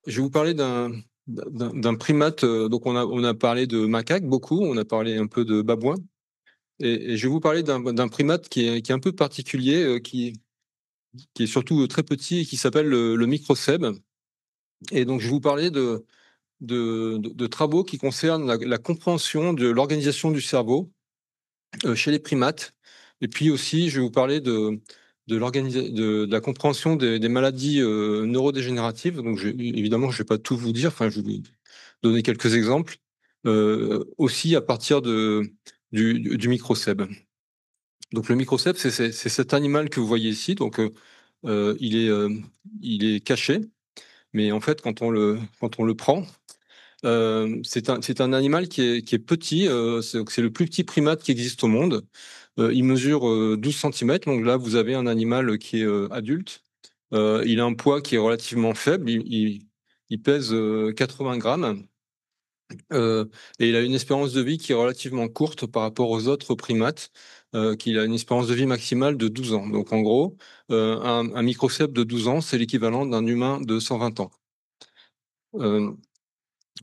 je vais vous parler d'un primate. Donc, on a parlé de macaques beaucoup, on a parlé un peu de babouins, et je vais vous parler d'un primate qui est un peu particulier, qui est surtout très petit et qui s'appelle le microcèbe. Et donc, je vais vous parler de travaux qui concernent la compréhension de l'organisation du cerveau chez les primates. Et puis aussi, je vais vous parler de la compréhension des maladies neurodégénératives. Donc, évidemment, je ne vais pas tout vous dire, enfin, je vais vous donner quelques exemples, aussi à partir du microcèbe. Donc, le microcèbe, c'est cet animal que vous voyez ici. Donc, euh, il est, euh, il est caché, mais en fait, quand on le prend, c'est un animal qui est petit. C'est le plus petit primate qui existe au monde. Il mesure 12 centimètres. Donc là, vous avez un animal qui est adulte. Il a un poids qui est relativement faible. Il pèse 80 grammes. Et il a une espérance de vie qui est relativement courte par rapport aux autres primates, qui a une espérance de vie maximale de 12 ans. Donc en gros, un microcèpe de 12 ans, c'est l'équivalent d'un humain de 120 ans. Euh,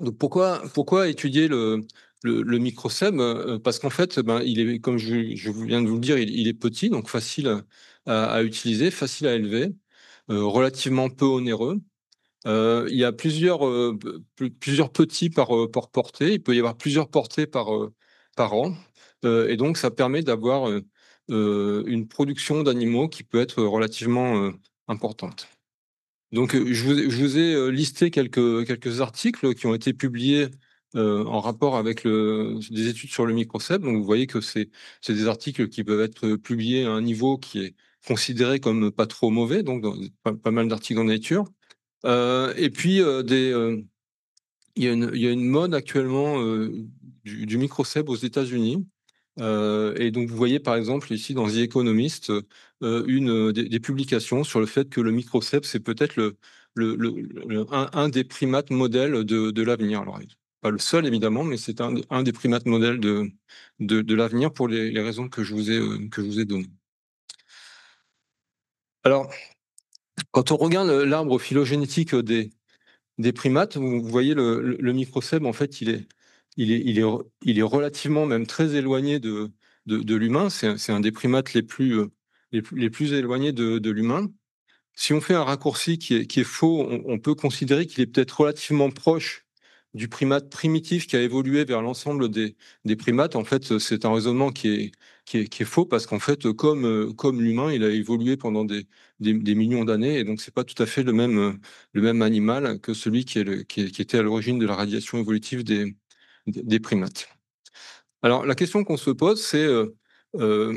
donc pourquoi étudier le microcèbe? Parce qu'en fait, ben, il est, comme je viens de vous le dire, il est petit, donc facile à utiliser, facile à élever, relativement peu onéreux. Il y a plusieurs petits par portée. Il peut y avoir plusieurs portées par an. Et donc, ça permet d'avoir une production d'animaux qui peut être relativement importante. Donc, je vous ai listé quelques articles qui ont été publiés en rapport avec des études sur le microcèbe. Donc, vous voyez que c'est des articles qui peuvent être publiés à un niveau qui est considéré comme pas trop mauvais, donc pas mal d'articles en nature. Et puis, il y a une mode actuellement du microcèbe aux États-Unis. Et donc, vous voyez par exemple ici dans The Economist des publications sur le fait que le microcèbe, c'est peut-être un des primates modèles de l'avenir. Alors, pas le seul évidemment, mais c'est un des primates modèles de l'avenir pour les raisons que je vous ai données. Alors, quand on regarde l'arbre phylogénétique des primates, vous voyez le microcèbe, en fait, il est relativement, même très éloigné de l'humain. C'est un des primates les plus éloignés de l'humain. Si on fait un raccourci qui est faux, on peut considérer qu'il est peut-être relativement proche du primate primitif qui a évolué vers l'ensemble des primates. En fait, c'est un raisonnement qui est faux parce qu'en fait, comme l'humain, il a évolué pendant des millions d'années et donc c'est pas tout à fait le même animal que celui qui était à l'origine de la radiation évolutive des primates. Alors, la question qu'on se pose, c'est euh,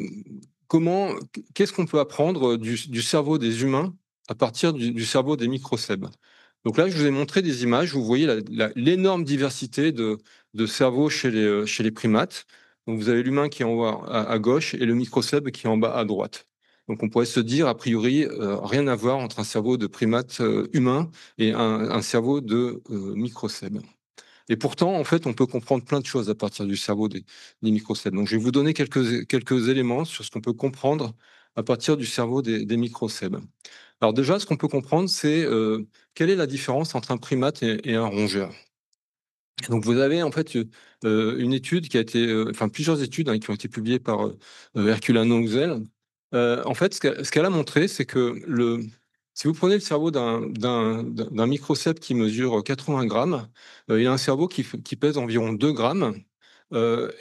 qu'est-ce qu'on peut apprendre du cerveau des humains à partir du cerveau des microcèbes? Donc là, je vous ai montré des images. Vous voyez l'énorme diversité de cerveaux chez les primates. Donc, vous avez l'humain qui est en haut à gauche et le microcèbe qui est en bas à droite. Donc, on pourrait se dire, a priori, rien à voir entre un cerveau de primate humain et un cerveau de microcèbe. Et pourtant, en fait, on peut comprendre plein de choses à partir du cerveau des microcèbes. Donc, je vais vous donner quelques éléments sur ce qu'on peut comprendre à partir du cerveau des microcèbes. Alors déjà, ce qu'on peut comprendre, c'est quelle est la différence entre un primate et un rongeur. Donc, vous avez en fait une étude qui a été, enfin plusieurs études qui ont été publiées par Herculano Houzel. En fait, ce qu'elle a montré, c'est que si vous prenez le cerveau d'un microcèpe qui mesure 80 grammes, il a un cerveau qui pèse environ 2 grammes.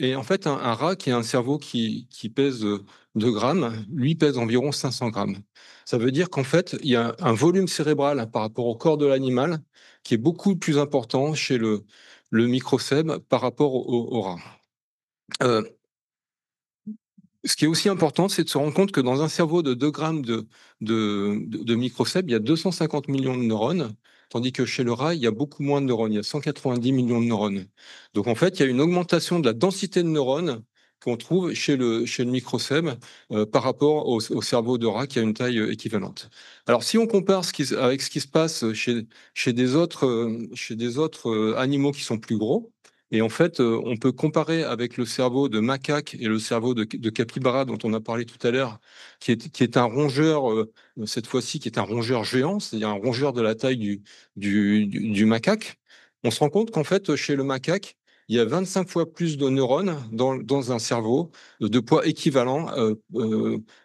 Et en fait, un rat qui a un cerveau qui pèse 2 grammes, lui pèse environ 500 grammes. Ça veut dire qu'en fait, il y a un volume cérébral par rapport au corps de l'animal qui est beaucoup plus important chez le microcèbe par rapport au rat. Euh, Ce qui est aussi important, c'est de se rendre compte que dans un cerveau de 2 grammes de microcèbe, il y a 250 millions de neurones, tandis que chez le rat, il y a beaucoup moins de neurones, il y a 190 millions de neurones. Donc en fait, il y a une augmentation de la densité de neurones qu'on trouve chez le microcèbe par rapport au cerveau de rat qui a une taille équivalente. Alors si on compare avec ce qui se passe chez des autres animaux qui sont plus gros, Et en fait, on peut comparer avec le cerveau de macaque et le cerveau de capybara dont on a parlé tout à l'heure, qui est un rongeur, cette fois-ci, qui est un rongeur géant, c'est-à-dire un rongeur de la taille du macaque. On se rend compte qu'en fait, chez le macaque, il y a 25 fois plus de neurones dans un cerveau de poids équivalent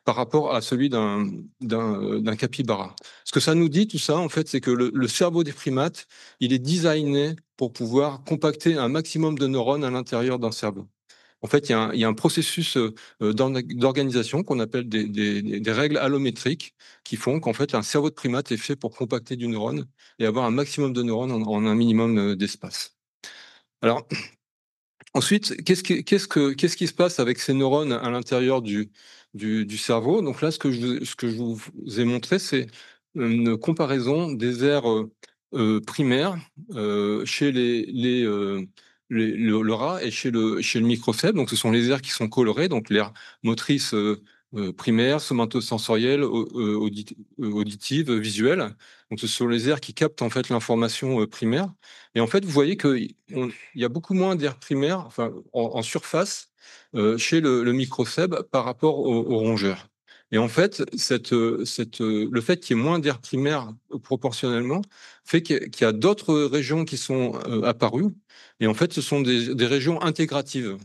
par rapport à celui d'un capybara. Ce que ça nous dit, tout ça, en fait, c'est que le cerveau des primates, il est designé pour pouvoir compacter un maximum de neurones à l'intérieur d'un cerveau. En fait, il y a un processus d'organisation qu'on appelle des règles allométriques qui font qu'en fait, un cerveau de primate est fait pour compacter du neurone et avoir un maximum de neurones en un minimum d'espace. Alors, ensuite, qu'est-ce qui se passe avec ces neurones à l'intérieur du cerveau? Donc là, ce que je vous ai montré, c'est une comparaison des aires primaires chez le rat et chez le microcèpe. Donc, ce sont les aires qui sont colorées, donc l'aire motrice primaire, somatosensorielle, auditive, visuelle. Donc, ce sont les aires qui captent en fait l'information primaire. Et en fait, vous voyez qu'il y a beaucoup moins d'air primaire, enfin, en surface, chez le microcèbe par rapport au rongeur. Et en fait, le fait qu'il y ait moins d'air primaire proportionnellement fait qu'il y a d'autres régions qui sont apparues. Et en fait, ce sont des régions intégratives.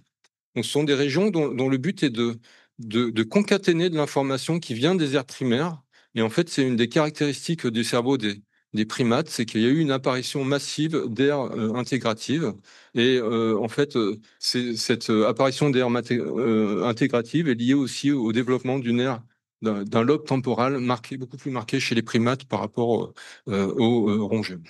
Donc, ce sont des régions dont le but est de concaténer de l'information qui vient des aires primaires. Et en fait, c'est une des caractéristiques du cerveau des primates, c'est qu'il y a eu une apparition massive d'aires intégratives. Et en fait, cette apparition d'aires intégratives est liée aussi au développement d'une aire d'un lobe temporal beaucoup plus marqué chez les primates par rapport aux rongeux.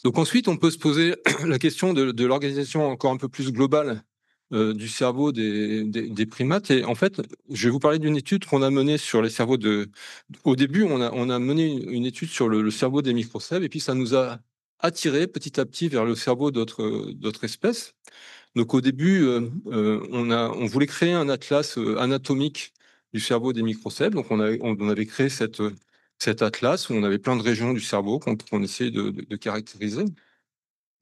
Donc ensuite, on peut se poser la question de l'organisation encore un peu plus globale du cerveau des primates. Et en fait, je vais vous parler d'une étude qu'on a menée sur les cerveaux de... Au début, on a mené une étude sur le cerveau des microcèbes, et puis ça nous a attiré petit à petit vers le cerveau d'autres espèces. Donc au début, on voulait créer un atlas anatomique du cerveau des microcèbes. Donc on avait créé cet atlas où on avait plein de régions du cerveau qu'on essayait de caractériser.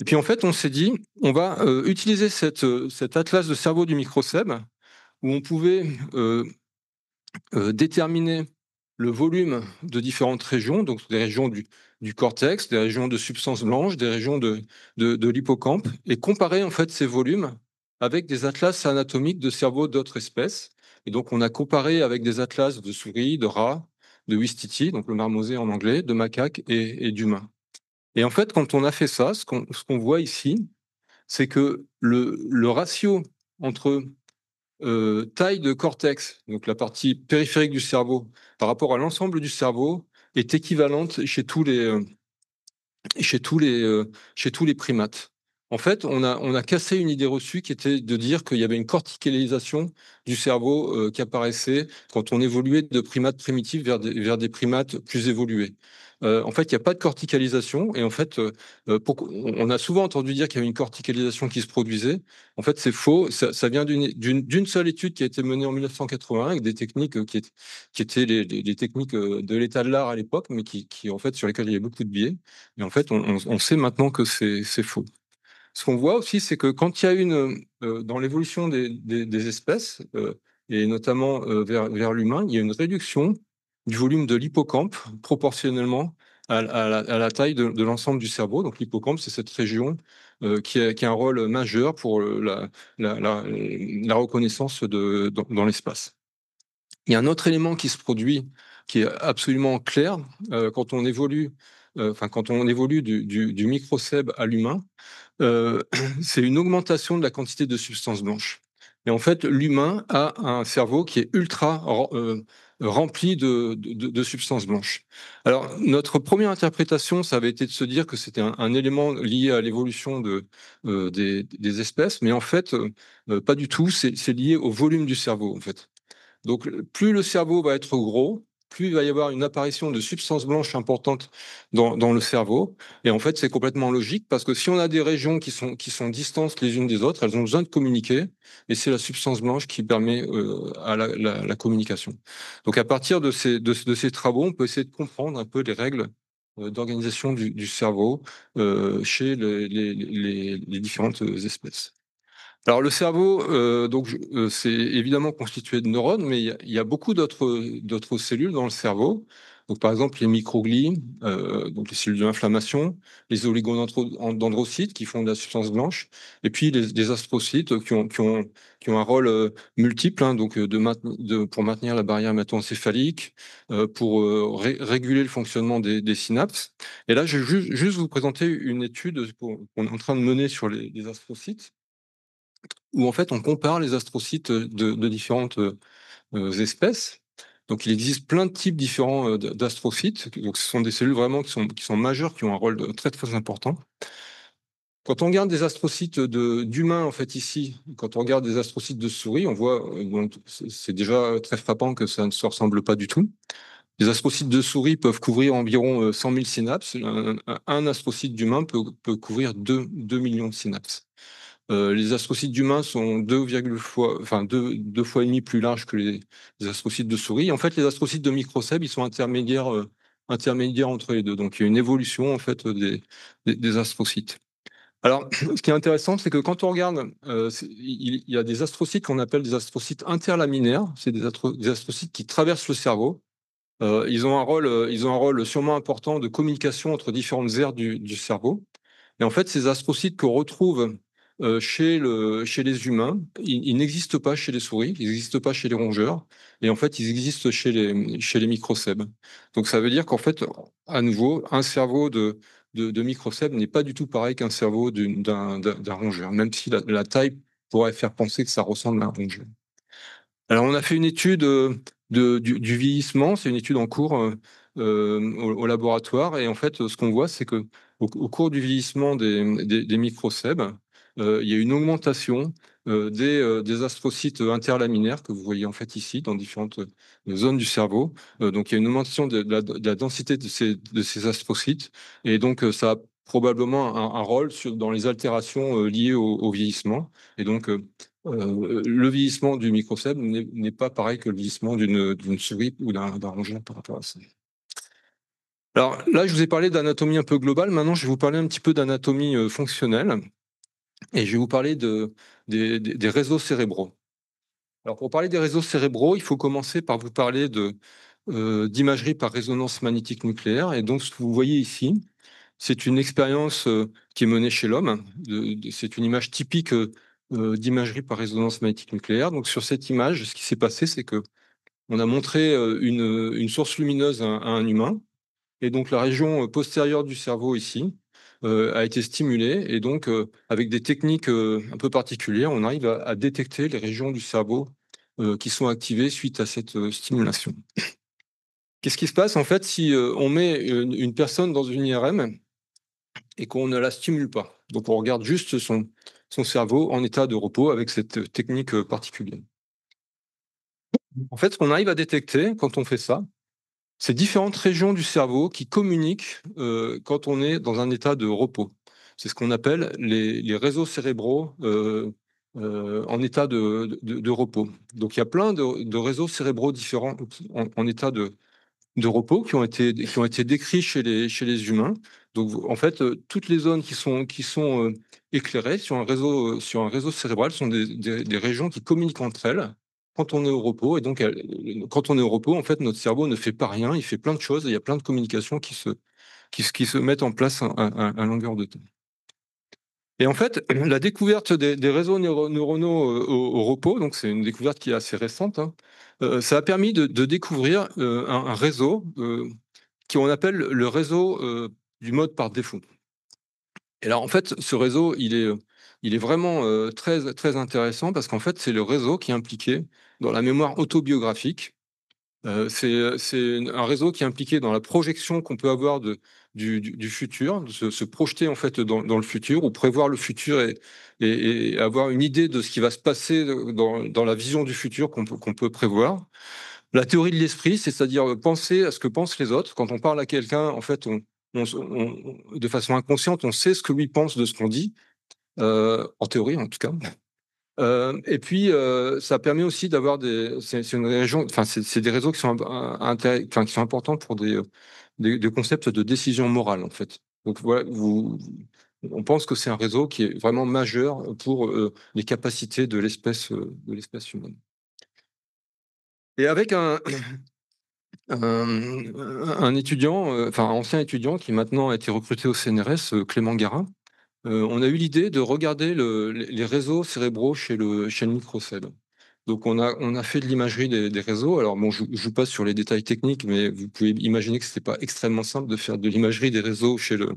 Et puis en fait, on s'est dit, on va utiliser cet atlas de cerveau du microcèbe où on pouvait déterminer le volume de différentes régions, donc des régions du cortex, des régions de substance blanche, des régions de l'hippocampe, et comparer en fait ces volumes avec des atlas anatomiques de cerveaux d'autres espèces. Et donc on a comparé avec des atlas de souris, de rats, de ouistiti, donc le marmoset en anglais, de macaques et d'humains. Et en fait, quand on a fait ça, ce qu'on voit ici, c'est que le ratio entre taille de cortex, donc la partie périphérique du cerveau, par rapport à l'ensemble du cerveau, est équivalente chez tous les, chez tous les primates. En fait, on a cassé une idée reçue qui était de dire qu'il y avait une corticalisation du cerveau qui apparaissait quand on évoluait de primates primitifs vers des primates plus évolués. En fait, il n'y a pas de corticalisation et en fait, on a souvent entendu dire qu'il y avait une corticalisation qui se produisait. En fait, c'est faux. Ça vient d'une seule étude qui a été menée en 1980 avec des techniques qui étaient les techniques de l'état de l'art à l'époque, mais en fait, sur lesquelles il y avait beaucoup de biais. Et en fait, on sait maintenant que c'est faux. Ce qu'on voit aussi, c'est que quand il y a dans l'évolution des espèces, et notamment vers l'humain, il y a une réduction du volume de l'hippocampe proportionnellement à la taille de l'ensemble du cerveau. Donc l'hippocampe, c'est cette région qui a un rôle majeur pour la reconnaissance dans l'espace. Il y a un autre élément qui se produit, qui est absolument clair, quand on évolue, quand on évolue du microcèbe à l'humain, c'est une augmentation de la quantité de substances blanches. Et en fait, l'humain a un cerveau qui est ultra rempli de substances blanches. Alors, notre première interprétation, ça avait été de se dire que c'était un élément lié à l'évolution des espèces, mais en fait, pas du tout. C'est lié au volume du cerveau, en fait. Donc, plus le cerveau va être gros, plus il va y avoir une apparition de substances blanches importantes dans le cerveau. Et en fait, c'est complètement logique parce que si on a des régions qui sont distantes les unes des autres, elles ont besoin de communiquer. Et c'est la substance blanche qui permet à la communication. Donc, à partir de ces travaux, on peut essayer de comprendre un peu les règles d'organisation du cerveau chez les différentes espèces. Alors le cerveau, c'est évidemment constitué de neurones, mais il y a beaucoup d'autres cellules dans le cerveau. Donc par exemple les microglies, donc les cellules de l'inflammation, les oligodendrocytes qui font de la substance blanche, et puis les astrocytes qui ont un rôle multiple, hein, donc pour maintenir la barrière hémato-encéphalique, pour réguler le fonctionnement des synapses. Et là, je vais juste vous présenter une étude qu'on est en train de mener sur les astrocytes, où en fait on compare les astrocytes de différentes espèces. Donc il existe plein de types différents d'astrocytes. Donc ce sont des cellules vraiment qui sont majeures, qui ont un rôle très très important. Quand on regarde des astrocytes d'humains, en fait, ici, quand on regarde des astrocytes de souris, on voit, donc, c'est déjà très frappant que ça ne se ressemble pas du tout. Les astrocytes de souris peuvent couvrir environ 100 000 synapses. Un astrocyte d'humain peut couvrir 2 millions de synapses. Les astrocytes d'humains sont 2 fois et demi plus larges que les astrocytes de souris. En fait, les astrocytes de microcèbes, ils sont intermédiaires entre les deux. Donc, il y a une évolution en fait des astrocytes. Alors, ce qui est intéressant, c'est que quand on regarde, il y a des astrocytes qu'on appelle des astrocytes interlaminaires. C'est des astrocytes qui traversent le cerveau. Ils ont un rôle sûrement important de communication entre différentes aires du cerveau. Et en fait, ces astrocytes qu'on retrouve chez les humains, ils n'existent pas chez les souris, ils n'existent pas chez les rongeurs, et en fait, ils existent chez les microcèbes. Donc ça veut dire qu'en fait, à nouveau, un cerveau de microcèbe n'est pas du tout pareil qu'un cerveau d'un rongeur, même si la taille pourrait faire penser que ça ressemble à un rongeur. Alors, on a fait une étude du vieillissement, c'est une étude en cours au laboratoire, et en fait, ce qu'on voit, c'est que au cours du vieillissement des microcèbes, il y a une augmentation des astrocytes interlaminaires que vous voyez en fait ici dans différentes zones du cerveau. Donc, il y a une augmentation de la densité de ces astrocytes, et donc ça a probablement un rôle dans les altérations liées au vieillissement. Et donc, le vieillissement du microcèbe n'est pas pareil que le vieillissement d'une souris ou d'un rongeur par rapport à ça. Alors là, je vous ai parlé d'anatomie un peu globale. Maintenant, je vais vous parler un petit peu d'anatomie fonctionnelle, et je vais vous parler des réseaux cérébraux. Alors pour parler des réseaux cérébraux, il faut commencer par vous parler d'imagerie par résonance magnétique nucléaire. Et donc ce que vous voyez ici, c'est une expérience qui est menée chez l'homme. C'est une image typique d'imagerie par résonance magnétique nucléaire. Donc sur cette image, ce qui s'est passé, c'est que on a montré une source lumineuse à un humain, et donc la région postérieure du cerveau ici a été stimulée, et donc avec des techniques un peu particulières, on arrive à détecter les régions du cerveau qui sont activées suite à cette stimulation. Qu'est-ce qui se passe en fait si on met une personne dans une IRM et qu'on ne la stimule pas? Donc on regarde juste son cerveau en état de repos avec cette technique particulière. En fait, ce qu'on arrive à détecter quand on fait ça, c'est différentes régions du cerveau qui communiquent quand on est dans un état de repos. C'est ce qu'on appelle les réseaux cérébraux en état de repos. Donc il y a plein de réseaux cérébraux différents en état de repos qui ont été décrits chez les humains. Donc, en fait, toutes les zones qui sont éclairées sur un réseau cérébral sont des régions qui communiquent entre elles quand on est au repos. Et donc, quand on est au repos, en fait, notre cerveau ne fait pas rien, il fait plein de choses, et il y a plein de communications qui se mettent en place à longueur de temps. Et en fait, la découverte des réseaux neuronaux au repos, donc c'est une découverte qui est assez récente, hein, ça a permis de découvrir un réseau qu'on appelle le réseau du mode par défaut. Et alors en fait, ce réseau, il est vraiment très, très intéressant, parce qu'en fait, c'est le réseau qui est impliqué dans la mémoire autobiographique. C'est un réseau qui est impliqué dans la projection qu'on peut avoir du futur, de se projeter en fait dans le futur, ou prévoir le futur, et avoir une idée de ce qui va se passer dans la vision du futur qu'on peut prévoir. La théorie de l'esprit, c'est-à-dire penser à ce que pensent les autres. Quand on parle à quelqu'un, en fait, de façon inconsciente, on sait ce que lui pense de ce qu'on dit, en théorie en tout cas. Et puis, ça permet aussi d'avoir c'est une région enfin, c'est des réseaux qui sont qui sont importants pour des concepts de décision morale, en fait. Donc voilà, on pense que c'est un réseau qui est vraiment majeur pour, les capacités de l'espèce humaine. Et avec un étudiant, enfin, un ancien étudiant qui maintenant a été recruté au CNRS, Clément Garin, on a eu l'idée de regarder les réseaux cérébraux chez le microcèle. Donc on a fait de l'imagerie des réseaux. Alors bon, je passe sur les détails techniques, mais vous pouvez imaginer que c'était pas extrêmement simple de faire de l'imagerie des réseaux chez le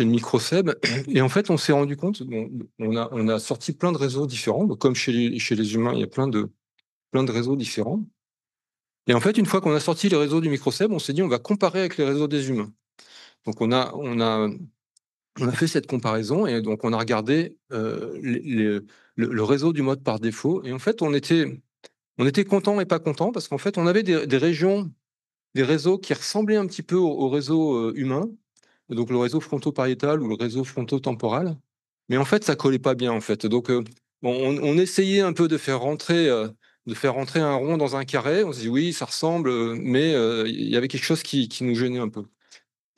microcèle. Et en fait, on s'est rendu compte, bon, on a sorti plein de réseaux différents, donc comme chez les humains, il y a plein de réseaux différents. Et en fait, une fois qu'on a sorti les réseaux du microcèle, on s'est dit: «On va comparer avec les réseaux des humains». Donc on a fait cette comparaison et donc on a regardé, le réseau du mode par défaut et en fait, on était content et pas content parce qu'en fait, on avait des régions, des réseaux qui ressemblaient un petit peu au réseau, humain, donc le réseau fronto-pariétal ou le réseau fronto-temporal. Mais en fait, ça collait pas bien, en fait. Donc, bon, on essayait un peu de faire rentrer un rond dans un carré. On s'est dit: «Oui, ça ressemble», mais, il y avait quelque chose qui nous gênait un peu.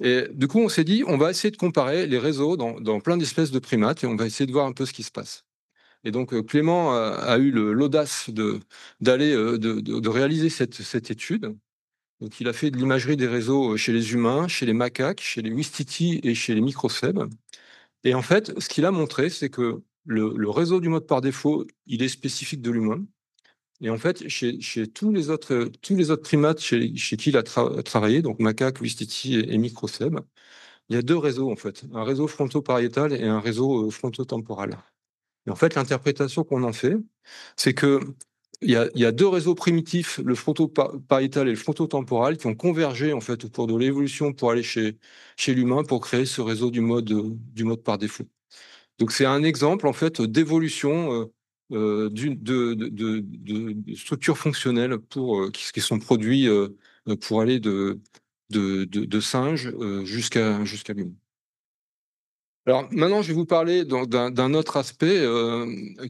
Et du coup, on s'est dit: «On va essayer de comparer les réseaux dans plein d'espèces de primates et on va essayer de voir un peu ce qui se passe». Et donc, Clément a eu l'audace d'aller, de réaliser cette étude. Donc il a fait de l'imagerie des réseaux, chez les humains, chez les macaques, chez les ouistiti et chez les microcèbes. Et en fait, ce qu'il a montré, c'est que le réseau du mode par défaut, il est spécifique de l'humain. Et en fait, chez tous les autres primates chez qui il a travaillé, donc macaques, ouistiti et microcèbes, il y a 2 réseaux en fait, un réseau fronto-pariétal et un réseau, fronto-temporal. Et en fait, l'interprétation qu'on en fait, c'est qu'il y a 2 réseaux primitifs, le fronto-pariétal et le fronto-temporal, qui ont convergé en fait au cours de l'évolution pour aller chez l'humain pour créer ce réseau du mode par défaut. Donc c'est un exemple en fait d'évolution, de structures fonctionnelles qui sont produits, pour aller de singes, jusqu'à l'humain. Alors maintenant, je vais vous parler d'un autre aspect,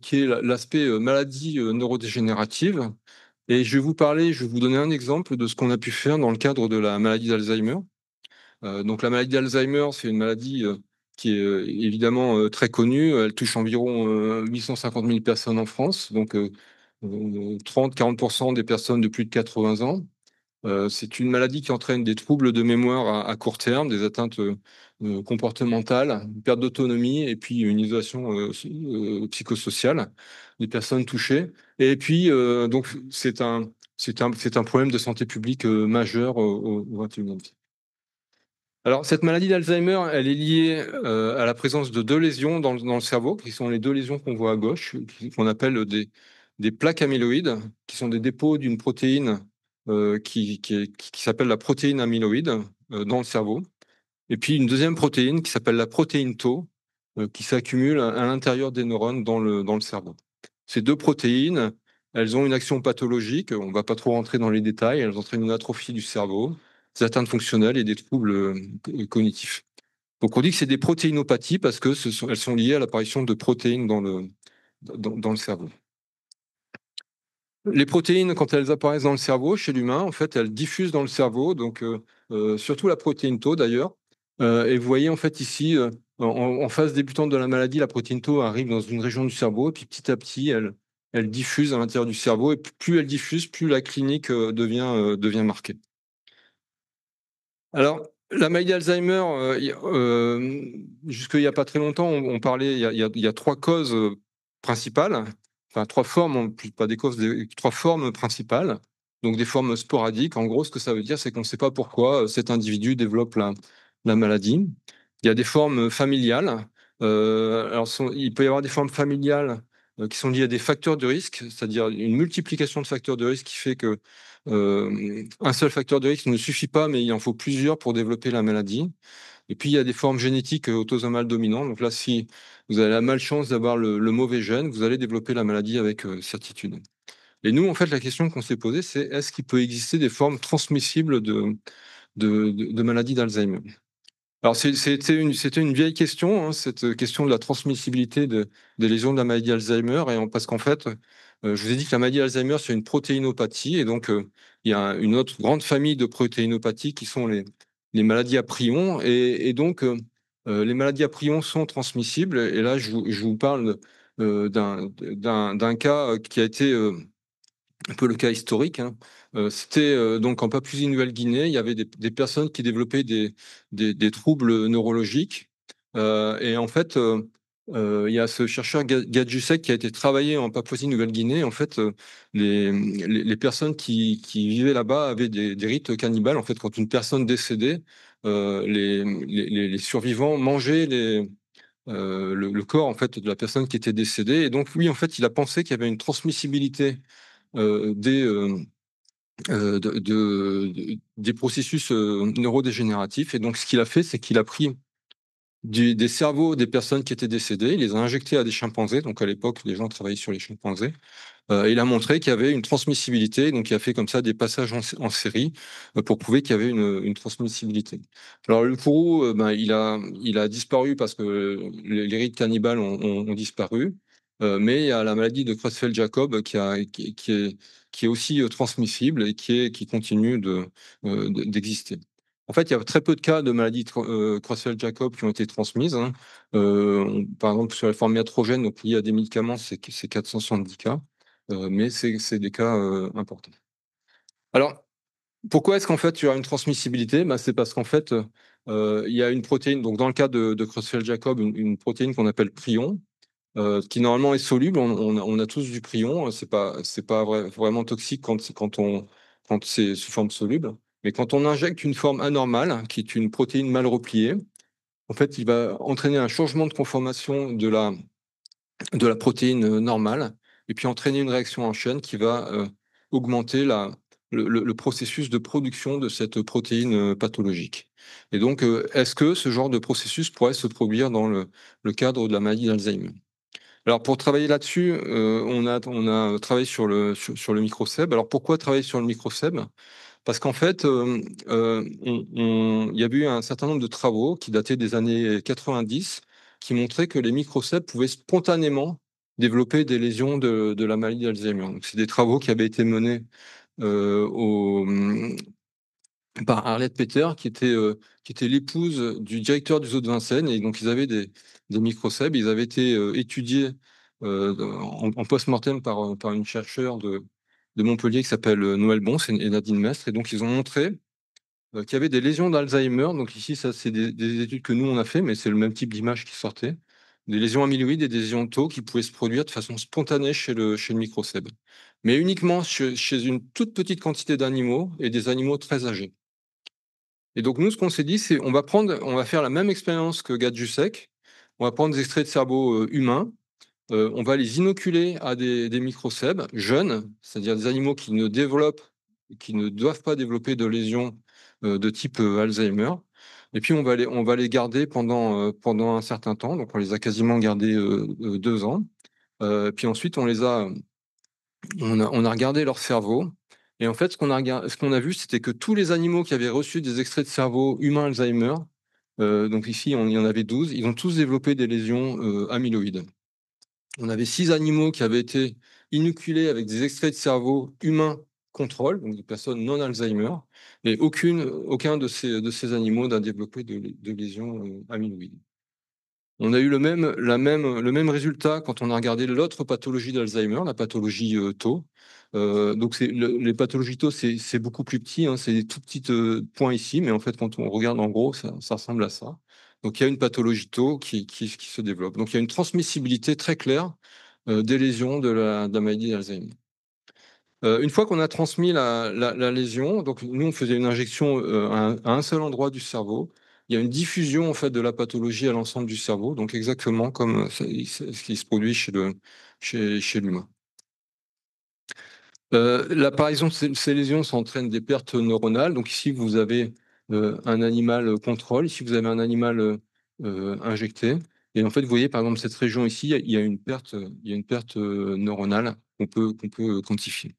qui est l'aspect, maladie, neurodégénérative. Et je vais vous donner un exemple de ce qu'on a pu faire dans le cadre de la maladie d'Alzheimer. Donc la maladie d'Alzheimer, c'est une maladie, qui est, évidemment, très connue. Elle touche environ, 850 000 personnes en France, donc 30-40 des personnes de plus de 80 ans. C'est une maladie qui entraîne des troubles de mémoire à court terme, des atteintes, comportementales, une perte d'autonomie et puis une isolation, psychosociale des personnes touchées. Et puis, donc c'est un problème de santé publique, majeur au 21e siècle. Alors cette maladie d'Alzheimer, elle est liée, à la présence de 2 lésions dans le cerveau, qui sont les 2 lésions qu'on voit à gauche, qu'on appelle des plaques amyloïdes, qui sont des dépôts d'une protéine, qui s'appelle la protéine amyloïde, dans le cerveau. Et puis une deuxième protéine qui s'appelle la protéine Tau, qui s'accumule à l'intérieur des neurones dans le cerveau. Ces 2 protéines, elles ont une action pathologique, on ne va pas trop rentrer dans les détails, elles entraînent une atrophie du cerveau, des atteintes fonctionnelles et des troubles, cognitifs. Donc on dit que c'est des protéinopathies parce que elles sont liées à l'apparition de protéines dans le cerveau. Les protéines, quand elles apparaissent dans le cerveau, chez l'humain, en fait, elles diffusent dans le cerveau, donc surtout la protéine Tau d'ailleurs. Et vous voyez en fait ici, en phase débutante de la maladie, la protéine Tau arrive dans une région du cerveau et puis petit à petit, elle diffuse à l'intérieur du cerveau et plus elle diffuse, plus la clinique, devient marquée. Alors, la maladie d'Alzheimer, jusqu'il y a pas très longtemps, on parlait il y a 3 causes, principales, enfin 3 formes, pas des causes, 3 formes principales, donc des formes sporadiques. En gros, ce que ça veut dire, c'est qu'on ne sait pas pourquoi, cet individu développe la maladie. Il y a des formes familiales, alors il peut y avoir des formes familiales, qui sont liées à des facteurs de risque, c'est-à-dire une multiplication de facteurs de risque qui fait que un seul facteur de risque ne suffit pas, mais il en faut plusieurs pour développer la maladie. Et puis, il y a des formes génétiques, autosomales dominantes. Donc là, si vous avez la malchance d'avoir le mauvais gène, vous allez développer la maladie avec, certitude. Et nous, en fait, la question qu'on s'est posée, c'est: est-ce qu'il peut exister des formes transmissibles de maladie d'Alzheimer? Alors c'était une vieille question, hein, cette question de la transmissibilité des lésions de la maladie d'Alzheimer parce qu'en fait, je vous ai dit que la maladie d'Alzheimer, c'est une protéinopathie et donc, il y a une autre grande famille de protéinopathies qui sont les maladies à prions et donc, les maladies à prions sont transmissibles et là je vous parle, d'un cas, qui a été, un peu le cas historique, hein. C'était, donc en Papouasie-Nouvelle-Guinée, il y avait des personnes qui développaient des troubles neurologiques, et en fait, il y a ce chercheur Gadzusek qui a été travaillé en Papouasie-Nouvelle-Guinée. En fait, les personnes qui vivaient là-bas avaient des rites cannibales. En fait, quand une personne décédait, les survivants mangeaient le corps, en fait, de la personne qui était décédée et donc lui, en fait, il a pensé qu'il y avait une transmissibilité des, des processus, neurodégénératifs et donc ce qu'il a fait, c'est qu'il a pris des cerveaux des personnes qui étaient décédées, il les a injectés à des chimpanzés, donc à l'époque, les gens travaillaient sur les chimpanzés. Il a montré qu'il y avait une transmissibilité, donc il a fait comme ça des passages en série, pour prouver qu'il y avait une transmissibilité. Alors le courroux, ben, il a disparu parce que les rites cannibales ont disparu, mais il y a la maladie de Creutzfeldt-Jakob qui est aussi, transmissible et qui continue d'exister. En fait, il y a très peu de cas de maladie Creutzfeldt-Jakob qui ont été transmises, hein. Par exemple, sur les formes iatrogènes, donc liées à des médicaments, c'est 470 cas. Mais c'est des cas, importants. Alors, pourquoi est-ce qu'en fait, il y a une transmissibilité? Bah, c'est parce qu'en fait, il y a une protéine, donc dans le cas de Creutzfeldt-Jakob, une protéine qu'on appelle prion, qui normalement est soluble. On a tous du prion, c'est pas vraiment toxique quand c'est sous forme soluble. Mais quand on injecte une forme anormale, qui est une protéine mal repliée, en fait, il va entraîner un changement de conformation de la protéine, normale et puis entraîner une réaction en chaîne qui va, augmenter le processus de production de cette protéine, pathologique et donc, est-ce que ce genre de processus pourrait se produire dans le cadre de la maladie d'Alzheimer? Alors pour travailler là-dessus, on a travaillé sur le microceb. Alors pourquoi travailler sur le microceb? Parce qu'en fait, il y a eu un certain nombre de travaux qui dataient des années 90, qui montraient que les microcèpes pouvaient spontanément développer des lésions de la maladie d'Alzheimer. Donc c'est des travaux qui avaient été menés, au par Arlette Peter qui était l'épouse du directeur du zoo de Vincennes et donc ils avaient des microcèpes. Ils avaient été, étudiés, en post-mortem par une chercheure de Montpellier qui s'appelle, Noël Bons et Nadine Mestre et donc ils ont montré, qu'il y avait des lésions d'Alzheimer. Donc ici, ça, c'est des études que nous, on a fait, mais c'est le même type d'image qui sortait. Des lésions amyloïdes et des lésions tau qui pouvaient se produire de façon spontanée chez le microcèbe, mais uniquement chez une toute petite quantité d'animaux et des animaux très âgés. Et donc nous, ce qu'on s'est dit, c'est on va faire la même expérience que Gad-Jusek. On va prendre des extraits de cerveau, humains, on va les inoculer à des microcèbes jeunes, c'est-à-dire des animaux qui ne doivent pas développer de lésions, de type, Alzheimer et puis on va les garder pendant un certain temps. Donc on les a quasiment gardés, 2 ans, puis ensuite on a regardé leur cerveau et en fait, ce qu'on a vu, c'était que tous les animaux qui avaient reçu des extraits de cerveau humains Alzheimer, donc ici, il y en avait 12, ils ont tous développé des lésions, amyloïdes. On avait 6 animaux qui avaient été inoculés avec des extraits de cerveau humains contrôle, donc des personnes non Alzheimer et aucun de ces animaux n'a développé de lésions, amyloïdes. On a eu le même résultat quand on a regardé l'autre pathologie d'Alzheimer, la pathologie, tau. Donc les pathologies tau, c'est beaucoup plus petit, hein, c'est des tout petits, points ici, mais en fait, quand on regarde en gros, ça ressemble à ça. Donc il y a une pathologie tau qui se développe. Donc il y a une transmissibilité très claire, des lésions de la maladie d'Alzheimer. Une fois qu'on a transmis la lésion, donc nous, on faisait une injection, à un seul endroit du cerveau. Il y a une diffusion, en fait, de la pathologie à l'ensemble du cerveau, donc exactement comme, ce qui se produit chez l'humain. L'apparition de ces lésions, ça entraîne des pertes neuronales. Donc ici, vous avez, un animal, contrôle. Ici, vous avez un animal, injecté et en fait, vous voyez, par exemple, cette région ici, il y a une perte, neuronale qu'on peut quantifier.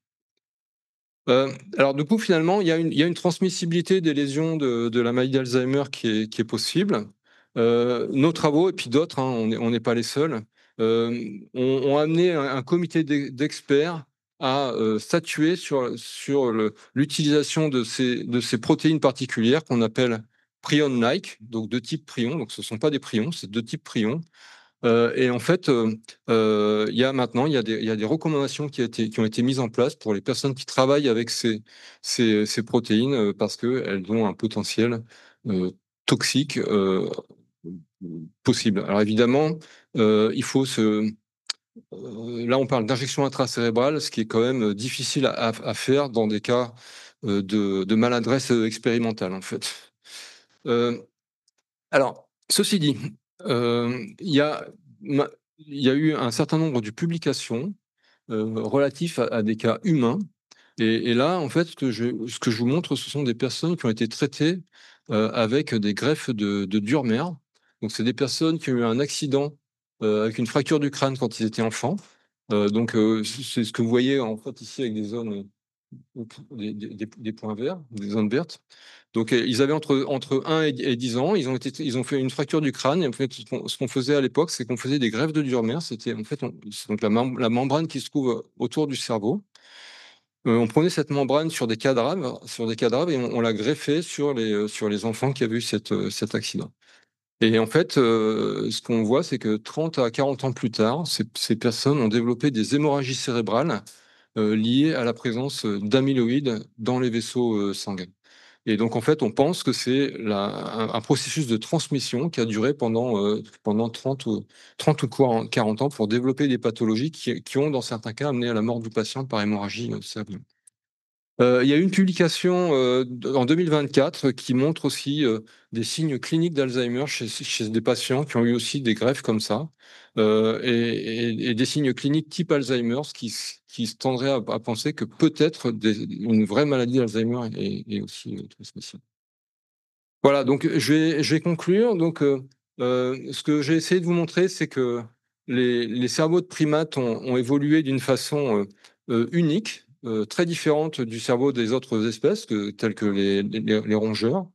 Alors du coup, finalement, il y a une transmissibilité des lésions de la maladie d'Alzheimer qui est possible. Nos travaux et puis d'autres, hein, on n'est pas les seuls, ont amené un comité d'experts à, statuer sur l'utilisation de ces protéines particulières qu'on appelle prion-like, donc de type prion, donc ce ne sont pas des prions, c'est de type prion. Et en fait, il y a maintenant il y a des recommandations qui ont été mises en place pour les personnes qui travaillent avec ces protéines, parce qu'elles ont un potentiel, heu, toxique, possible. Alors évidemment, il faut là on parle d'injection intracérébrale, ce qui est quand même, difficile à faire dans des cas, de maladresse, expérimentale, en fait. Heu alors, ceci dit, ma il y a eu un certain nombre de publications, relatifs à des cas humains et là, en fait, ce que je vous montre, ce sont des personnes qui ont été traitées, avec des greffes de Durmer. Donc c'est des personnes qui ont eu un accident, avec une fracture du crâne quand ils étaient enfants. Donc c'est ce que vous voyez, en fait, ici avec des zones, des points verts, des zones vertes. Donc, ils avaient entre 1 et 10 ans. Ils ont fait une fracture du crâne et en fait, ce qu'on faisait à l'époque, c'est qu'on faisait des greffes de Durmer. C'était en fait, c'est donc la membrane qui se trouve, autour du cerveau. On prenait cette membrane sur des cadavres et on la greffait sur les enfants qui avaient eu cet accident. Et en fait, ce qu'on voit, c'est que 30 à 40 ans plus tard, ces personnes ont développé des hémorragies cérébrales, liées à la présence, d'amyloïdes dans les vaisseaux, sanguins. Et donc en fait, on pense que c'est un processus de transmission qui a duré pendant 30 ou 40 ans pour développer des pathologies qui ont, dans certains cas, amené à la mort du patient par hémorragie, cérébrale. Il y a eu une publication, en 2024 qui montre aussi, des signes cliniques d'Alzheimer chez des patients qui ont eu aussi des greffes comme ça, et des signes cliniques type Alzheimer, ce qui se tendrait à penser que peut-être une vraie maladie d'Alzheimer est aussi, transmissible. Voilà, donc je vais conclure. Donc, ce que j'ai essayé de vous montrer, c'est que les cerveaux de primates ont évolué d'une façon, unique, très différente du cerveau des autres espèces telles que les rongeurs.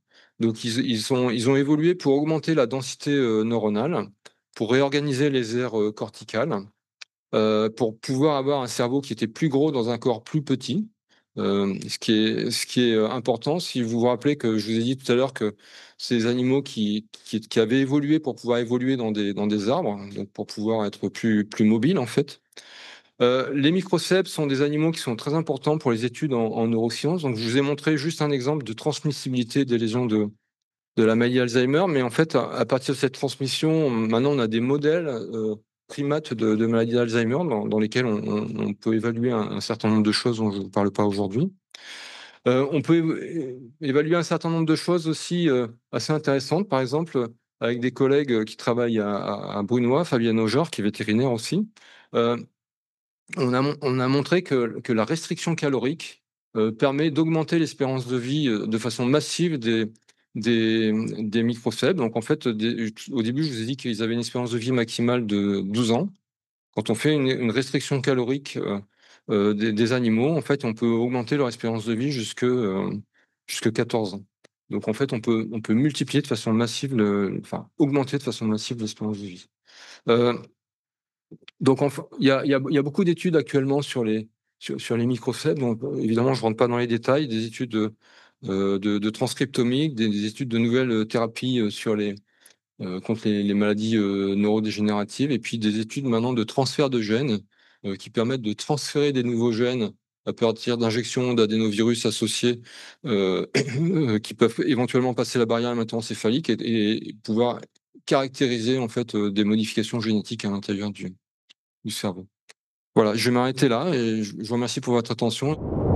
Donc ils ont évolué pour augmenter la densité, neuronale, pour réorganiser les aires, corticales, pour pouvoir avoir un cerveau qui était plus gros dans un corps plus petit. Ce qui est important, si vous vous rappelez que je vous ai dit tout à l'heure que ces animaux qui avaient évolué pour pouvoir évoluer dans des arbres, donc pour pouvoir être plus mobiles, en fait. Les microcèpes sont des animaux qui sont très importants pour les études en neurosciences. Donc je vous ai montré juste un exemple de transmissibilité des lésions de la maladie Alzheimer, mais en fait, à partir de cette transmission, maintenant, on a des modèles, primates de maladie d'Alzheimer dans lesquels on peut évaluer un certain nombre de choses dont je ne vous parle pas aujourd'hui. On peut évaluer un certain nombre de choses aussi, assez intéressantes. Par exemple, avec des collègues, qui travaillent à Brunoy, Fabienne Auger, qui est vétérinaire aussi. Heu, on a montré que la restriction calorique, permet d'augmenter l'espérance de vie, de façon massive des microcèbes. Donc en fait, au début, je vous ai dit qu'ils avaient une espérance de vie maximale de 12 ans. Quand on fait une restriction calorique, des animaux, en fait, on peut augmenter leur espérance de vie jusque 14 ans. Donc en fait, on peut multiplier de façon massive augmenter de façon massive l'espérance de vie. Heu donc enfin, il y a beaucoup d'études actuellement sur les microcèpes. Donc évidemment, je ne rentre pas dans les détails, des études, de transcriptomique, des études de nouvelles, thérapies, contre les maladies, neurodégénératives et puis des études maintenant de transfert de gènes, qui permettent de transférer des nouveaux gènes à partir d'injections d'adénovirus associés, qui peuvent éventuellement passer la barrière hémato-encéphalique et pouvoir caractériser en fait, des modifications génétiques à l'intérieur du cerveau. Voilà, je vais m'arrêter là et je vous remercie pour votre attention.